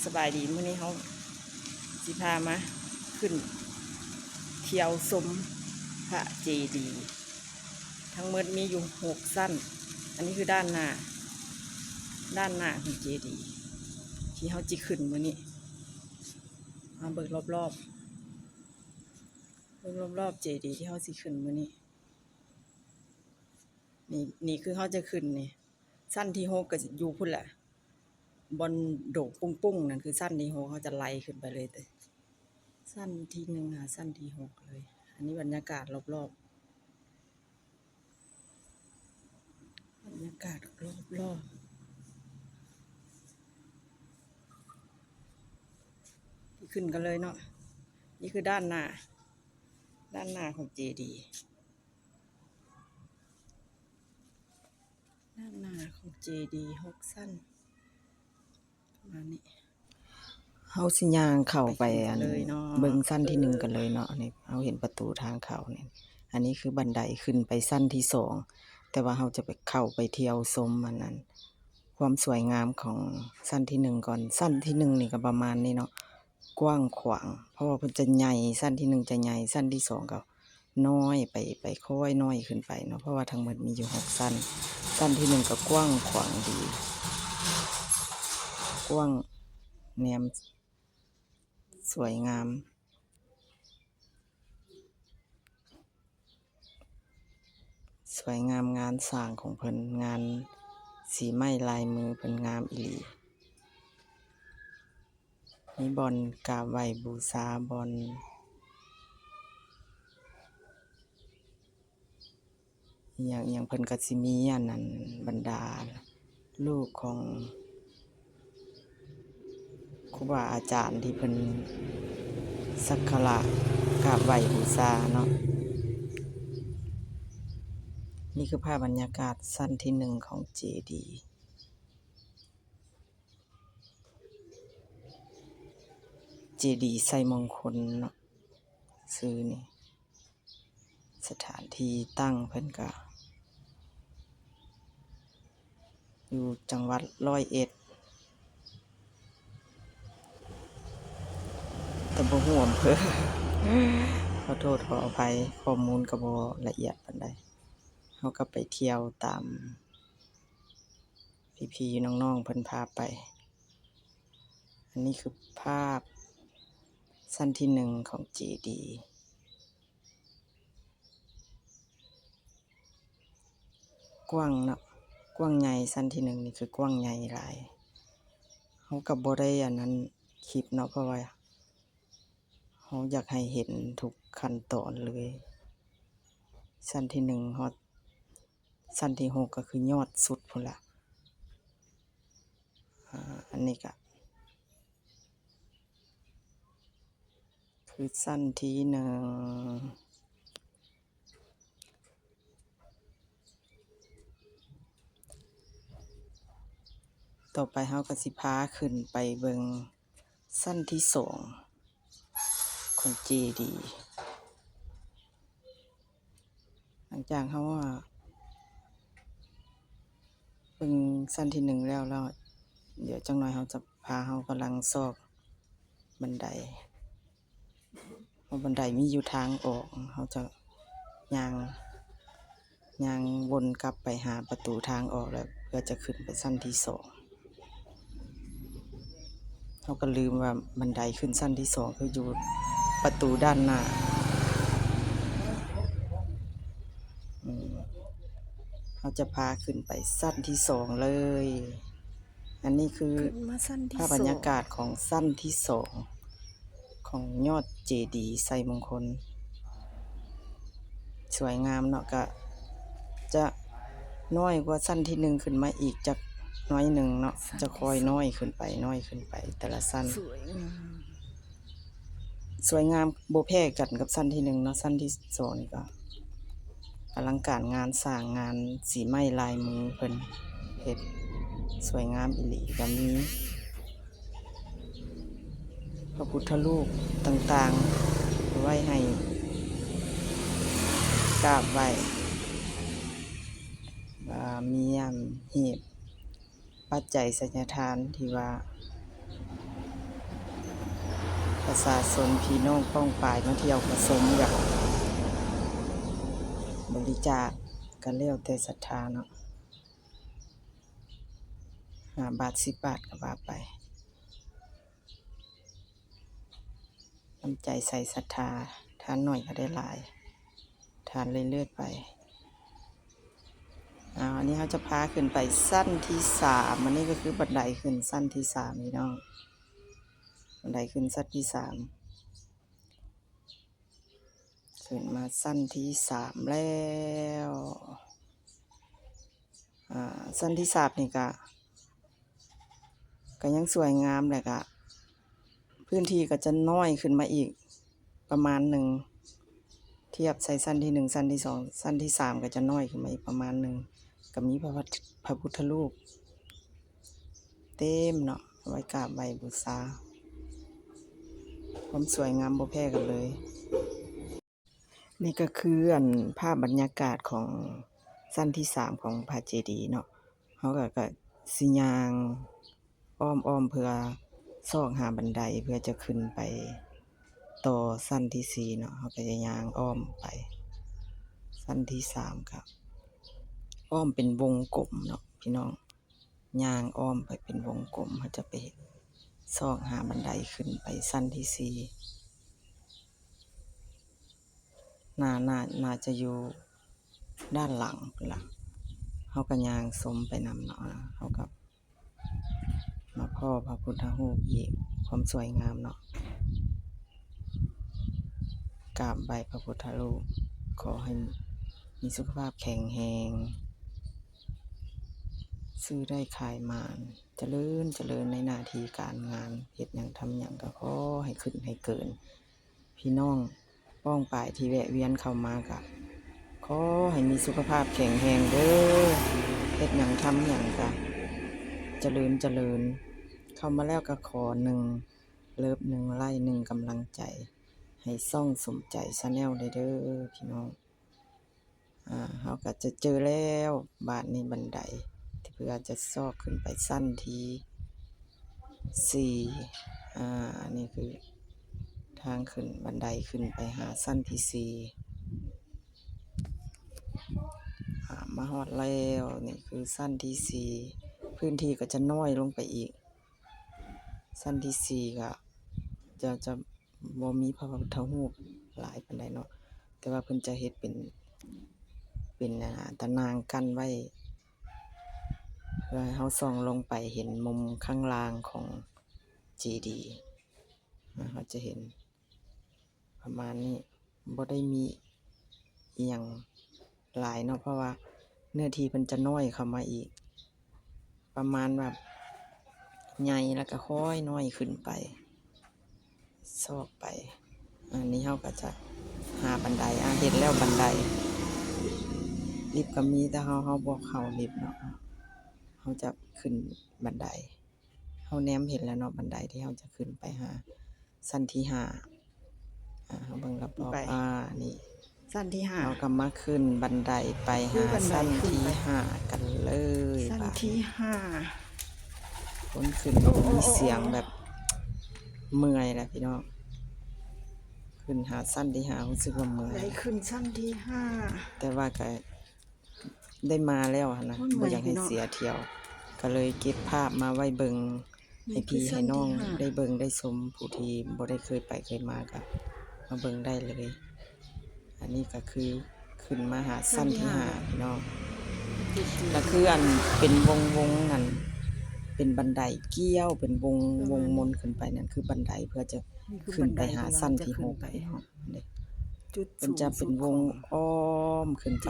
สบายดีมื้อนี้เขาสิพามาขึ้นเที่ยวชมพระเจดีย์ทั้งหมดมีอยู่6 สั้นอันนี้คือด้านหน้าของเจดีย์ที่เขาจิขึ้นมื้อนี้มาเบิกรอบเจดีย์ที่เขาสิขึ้นมื้อนี้นี่คือเขาจะขึ้นนี่สั้นที่6ก็อยู่พุ่นแหละบนโดกปุ้งนั่นคือสั้นที่6เขาจะไล่ขึ้นไปเลยแต่สั้นที่1สั้นที่6เลยอันนี้บรรยากาศรอบๆบรรยากาศรอบๆขึ้นกันเลยเนาะนี่คือด้านหน้าของเจดีย์ด้านหน้าของเจดีย์6 สั้นประมาณนี้เฮาสิย่างเข้าไปเบิ่งสั้นที่1กันเลยเนาะนี่เฮาเห็นประตูทางเข้านี่อันนี้คือบันไดขึ้นไปสั้นที่2แต่ว่าเฮาจะไปเข้าไปเที่ยวชมอันนั้นความสวยงามของสั้นที่1ก่อนสั้นที่1นี่ก็ประมาณนี้เนาะกว้างขวางเพราะว่าเพิ่นจะใหญ่สั้นที่1จะใหญ่สั้นที่2ก็น้อยไปค่อยน้อยขึ้นไปเนาะเพราะว่าทั้งหมดมีอยู่6สั้นที่1ก็กว้างขวางดีกว้างแนมสวยงามงานสร้างของเพิ่นงานสีไม้ลายมือเพิ่นงามอีหลีมีบ่อนกราบไหว้บูชาบ่อนอย่างเพิ่นก็สิมีอันนั้นบรรดาลูกของครูบาอาจารย์ที่เพิ่นสักการะกราบไหว้บูชาเนาะนี่คือภาพบรรยากาศสั้นที่1ของเจดีย์ไซมงคลเนาะชื่อนี่สถานที่ตั้งเพิ่นก็อยู่จังหวัด101แต่บ่ฮู้อำเภอขอโทษขออภัยข้อมูลก็บ่ละเอียดปานใดเฮาก็ไปเที่ยวตามพี่ๆน้องๆเพิ่นพาไปอันนี้คือภาพสั้นที่1ของเจดีย์กว้างเนาะกว้างใหญ่สั้นที่1นี่คือกว้างใหญ่หลายเฮาก็บ่ได้อันนั้นคลิปเนาะเพราะว่าเฮาอยากให้เห็นทุกขั้นตอนเลยสั้นที่1ฮอดสั้นที่6ก็คือยอดสุดพุ่นล่ะอันนี้ก็คือสั้นที่1ต่อไปเฮาก็สิพาขึ้นไปเบิ่งสั้นที่2ของเจดีย์หลังจากเฮาเบิ่งสั้นที่1แล้วเดี๋ยวจักหน่อยเฮาจะพาเฮากำลังซอกบันไดเพราะบันไดมีอยู่ทางออกเฮาจะย่างวนกลับไปหาประตูทางออกแล้วเพื่อจะขึ้นไปสั้นที่2เฮาก็ลืมว่าบันไดขึ้นสั้นที่2คืออยู่ประตูด้านหน้าเราจะพาขึ้นไปสั้นที่2เลยอันนี้คือภาพบรรยากาศของสั้นที่2ของยอดเจดีย์ไซมงคลสวยงามเนาะก็จะน้อยกว่าสั้นที่1ขึ้นมาอีกจักน้อยหนึ่งเนาะจะค่อยน้อยขึ้นไปแต่ละสั้นสวยงามบ่แพ้กันกับสั้นที่1เนาะสั้นที่2นี่ก็อลังการงานสร้างงานสีไม้ลายมือเพิ่นเฮ็ดสวยงามอีหลีก็มีพระพุทธรูปต่างๆไว้ให้กราบไหว้มีหีบปัจจัยสัญญทานที่ว่า ประชาชนพี่น้องป้องปายมาเที่ยวผสมกับบริจาคกันแล้วแต่ศรัทธาเนาะ5 บาท 10 บาทก็ว่าไปน้ำใจใส่ศรัทธาทานหน่อยก็ได้หลายทานเรื่อยๆไปอันนี้เขาจะพาขึ้นไปสั้นที่3อันนี้ก็คือบันไดขึ้นสั้นที่3นี่เนาะบันไดขึ้นสั้นที่3ขึ้นมาสั้นที่3แล้วสั้นที่3นี่ก็ยังสวยงามแหละก็พื้นที่ก็จะน้อยขึ้นมาอีกประมาณหนึ่งเทียบใส่สั้นที่1สั้นที่2สั้นที่3ก็จะน้อยขึ้นมาอีกประมาณหนึ่งก็มีพระพุทธรูปเต็มเนาะไว้กราบไหว้บูชาความสวยงามบ่แพ้กันเลยนี่ก็คือภาพบรรยากาศของสั้นที่3ของพระเจดีย์เนาะเขาก็สิย่างอ้อมเพื่อซอกหาบันไดเพื่อจะขึ้นไปต่อสั้นที่4เนาะเขาก็จะย่างอ้อมไปสั้นที่3ครับอ้อมเป็นวงกลมเนาะพี่น้องย่างอ้อมไปเป็นวงกลมเขาจะไปซอกหาบันไดขึ้นไปสั้นที่4น่าจะอยู่ด้านหลังล่ะเขาก็ย่างสมไปนำเนาะเขากับมาพ่อพระพุทธรูปอีกความสวยงามเนาะกราบไหว้พระพุทธรูปขอให้มีสุขภาพแข็งแรงซื้อได้ขายมานเจริญในหน้าที่การงานเฮ็ดหยังทำหยังก็ขอให้ขึ้นให้เกินพี่น้องป้องปายที่แวะเวียนเข้ามาก็ขอให้มีสุขภาพแข็งแรงเด้อเฮ็ดหยังทำหยังก็เจริญเข้ามาแล้วก็ขอ1 เลิฟ1 ไลค์1 กำลังใจให้ซ่องสมใจชาแนลเด้อพี่น้องเขาก็จะเจอแล้วบาทนี้บันไดที่เพื่อจะซอกขึ้นไปสั้นที่4อันนี้คือทางขึ้นบันไดขึ้นไปหาสั้นที่4มาฮอดแล้วนี่คือสั้นที่4พื้นที่ก็จะน้อยลงไปอีกสั้นที่4ก็จะบ่มีพระพุทธรูปหลายปานใดเนาะแต่ว่าเพิ่นจะเฮ็ดเป็นตะนางกั้นไว้เพื่อให้เฮาส่องลงไปเห็นมุมข้างล่างของเจดีย์เราจะเห็นประมาณนี้บ่ได้มีอีหยังหลายเนาะเพราะว่าเนื้อที่เพิ่นจะน้อยเข้ามาอีกประมาณแบบใหญ่แล้วก็ค่อยน้อยขึ้นไปซอกไปอันนี้เฮาก็จะหาบันไดเห็นแล้วบันไดลิฟต์ก็มีแต่เฮาบ่เข้าลิฟต์เนาะเฮาจะขึ้นบันไดเฮาแนมเห็นแล้วเนาะบันไดที่เฮาจะขึ้นไปหาสั้นที่5เฮาเบิ่งรอบๆนี่สั้นที่5เฮาก็มาขึ้นบันไดไปหาสั้นที่5กันเลยสั้นที่5คนขึ้นมีเสียงแบบเมื่อยแหละพี่น้องขึ้นหาสั้นที่5รู้สึกว่าเมื่อยได้ขึ้นสั้นที่5แต่ว่าก็ได้มาแล้วนะบ่อยากให้เสียเที่ยวก็เลยเก็บภาพมาไว้เบิ่งให้พี่ให้น้องได้เบิ่งได้ชมผู้ที่บ่ได้เคยไปเคยมาก็มาเบิ่งได้เลยอันนี้ก็คือขึ้นมาหาสั้นที่5พี่น้องก็คือเป็นวงนั่นเป็นบันไดเกี้ยวเป็นวงมนขึ้นไปนั่นคือบันไดเพื่อจะขึ้นไปหาสั้นที่6ไปมันจะเป็นวงอ้อมขึ้นไป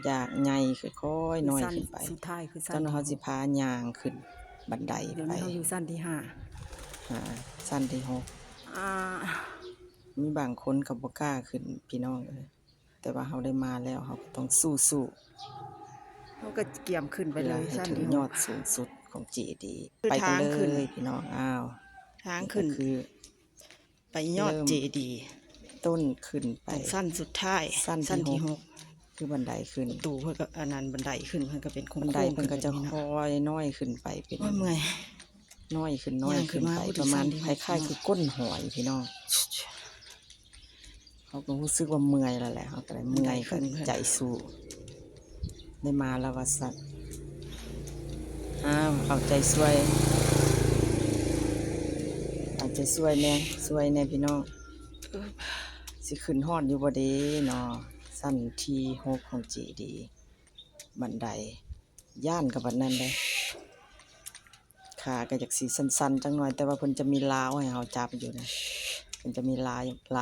จากใหญ่ค่อยๆน้อยขึ้นไปตอนนั้นเขาสิพาย่างขึ้นบันไดไปเขาอยู่สั้นที่5สั้นที่6มีบางคนก็บ่กล้าขึ้นพี่น้องเลยแต่ว่าเขาได้มาแล้วเขาก็ต้องสู้เขาก็เกี่ยมขึ้นไปเลยสั้นที่ยอดสูงสุดของเจดีย์ไปกันเลยพี่น้องทางขึ้นคือไปยอดเจดีย์ต้นขึ้นไปสั้นสุดท้ายสั้นที่6คือบันไดขึ้นประตูเพิ่นก็อันนั้นบันไดขึ้นเพิ่นก็เป็นบันไดเพิ่นก็จะค่อยน้อยขึ้นไปเป็นเมื่อย น้อยขึ้นน้อยขึ้นไปประมาณคล้ายๆคือก้นหอยพี่น้องเขาก็รู้สึกว่าเมื่อยแล้วแหละเขาก็เลยเมื่อยกันใจสู้ได้มาแล้วว่าสัตว์เอาใจช่วยเอาใจช่วยแน่พี่น้องสิขึ้นฮอดอยู่บ่เด้เนาะสั้นที่6ของเจดีบันไดย่านกับบัดนั้นเด้ขาก็จากสีสั้นๆจังหน่อยแต่ว่าเพิ่นจะมีราวให้เฮาจับอยู่นะเพิ่นจะมีรา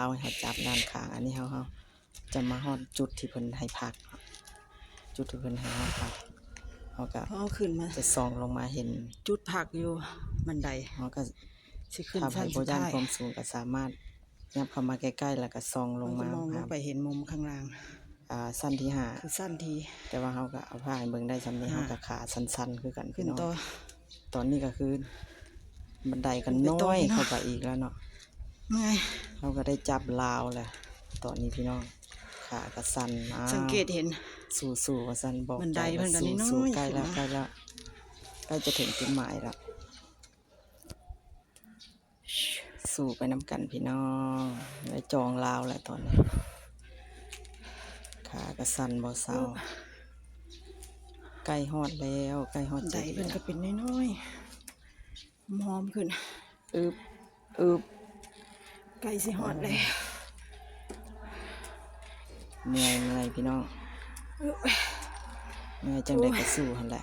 วให้เฮาจับด้านข้างอันนี้เฮาจะมาฮอดจุดที่เพิ่นให้พักจุดที่เพิ่นให้เฮาพักเฮาก็เอาขึ้นมาจะส่องลงมาเห็นจุดพักอยู่บันไดเฮาก็สิขึ้นชั้นสุดท้ายความสูงก็สามารถยับเข้ามาใกล้ๆแล้วก็ส่องลงมามองลงไปเห็นมุมข้างล่างสั้นที่5คือสั้นที่แต่ว่าเฮาก็เอาผ้าให้เบิ่งได้ซำนี้เฮาก็ขาสั้นๆคือกันพี่น้องตอนนี้ก็คือบันไดกันน้อยเข้าไปอีกแล้วเนาะเขาก็ได้จับราวแหละตอนนี้พี่น้องขากระสันสังเกตเห็นสู่กระสันบอกบันไดเพิ่นกันน้อยใกล้แล้วใกล้จะถึงจุดหมายแล้วสู่ไปน้ำกันพี่น้องได้จองราวแล้วตอนนี้ขากระสันบ่เศร้าใกล้ฮอดแล้วใกล้ฮอดใจเพิ่นก็เป็นน้อยๆหอมขึ้นอึบใกล้สิฮอดเลยเหนื่อยพี่น้องเหนื่อยจังได้ก็สู้หั่นแหละ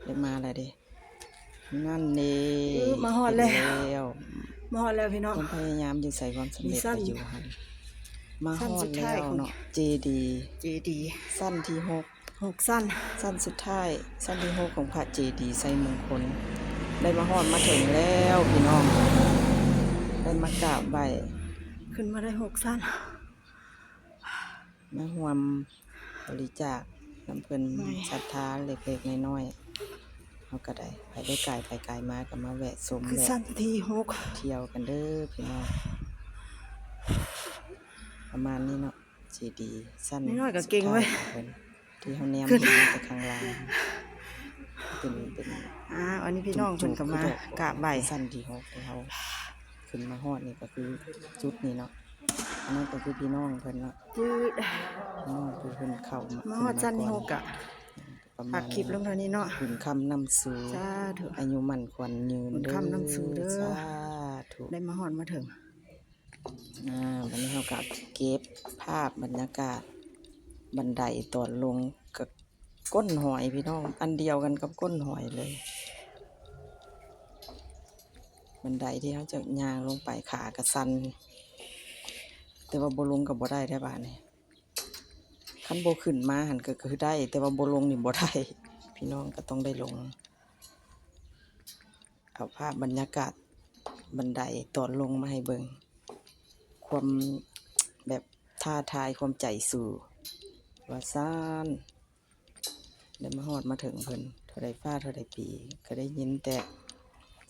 ได้มาแล้วเด้นั่นนี่มาฮอดแล้วพี่น้องความพยายามอยู่ใส่ความสำเร็จไปอยู่หั่นมาฮอดแล้วเนาะเจดีสั้นที่6สั้นสุดท้ายสั้นที่6ของพระเจดีย์ไซมงคลได้มาฮอดมาถึงแล้วพี่น้องได้มากราบไหว้ขึ้นมาได้6สั้นมาร่วมบริจาคน้ำเพิ่นศรัทธาเล็กๆน้อยๆเฮาก็ได้ไปได้ไกลมาก็มาแวะชมแวะสั้นที่6เที่ยวกันเด้อพี่น้องประมาณนี้เนาะเจดีย์สั้นน้อยก็เก่งเว้ยที่เฮาแนมเห็นจากข้างล่างเป็นอันนี้พี่น้องเพิ่นก็มากราบไหว้สั้นที่6ที่เฮาขึ้นมาฮอดนี่ก็คือจุดนี้เนาะอันนั้นก็คือพี่น้องเพิ่นเนาะพี่น้องคือเพิ่นเข้ามาฮอดสั้นที่6อ่ะอัดคลิปลงเท่านี้เนาะบุญคำนำสู่สาธุอายุมั่นขวัญยืนบุญคำนำสู่เด้อสาธุได้มาฮอดมาถึงวันนี้เฮาก็เก็บภาพบรรยากาศบันไดตอนลงกับก้นหอยพี่น้องอันเดียวกันกับก้นหอยเลยบันไดที่เขาจะย่างลงไปขากระสันแต่ว่าบ่ลงกับบ่ได้บ้านนี่คันบ่ขึ้นมาหันก็คือได้แต่ว่าบ่ลงนี่บ่ได้พี่น้องก็ต้องได้ลงเอาภาพบรรยากาศบันไดตอนลงมาให้เบิ่งความแบบท้าทายความใจสู้ว่าซ่านได้มาฮอดมาถึงเพิ่นเท่าใดฟ้าเท่าใดปีก็ได้ยินแต่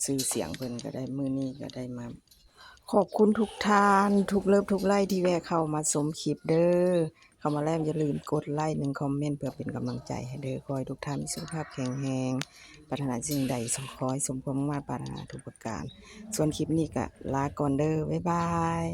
ชื่อเสียงเพิ่นก็ได้มื้อนี้ก็ได้มาขอบคุณทุกท่านทุกเลิฟทุกไลค์ที่แวะเข้ามาชมคลิปเด้อเข้ามาแล้วอย่าลืมกดไลค์1คอมเมนต์เพื่อเป็นกำลังใจให้เด้อขอให้ทุกท่านมีสุขภาพแข็งแรงปรารถนาสิ่งใดขอให้สมความมุ่งมั่นปรารถนาทุกประการส่วนคลิปนี้ก็ลาก่อนเด้อบ๊ายบาย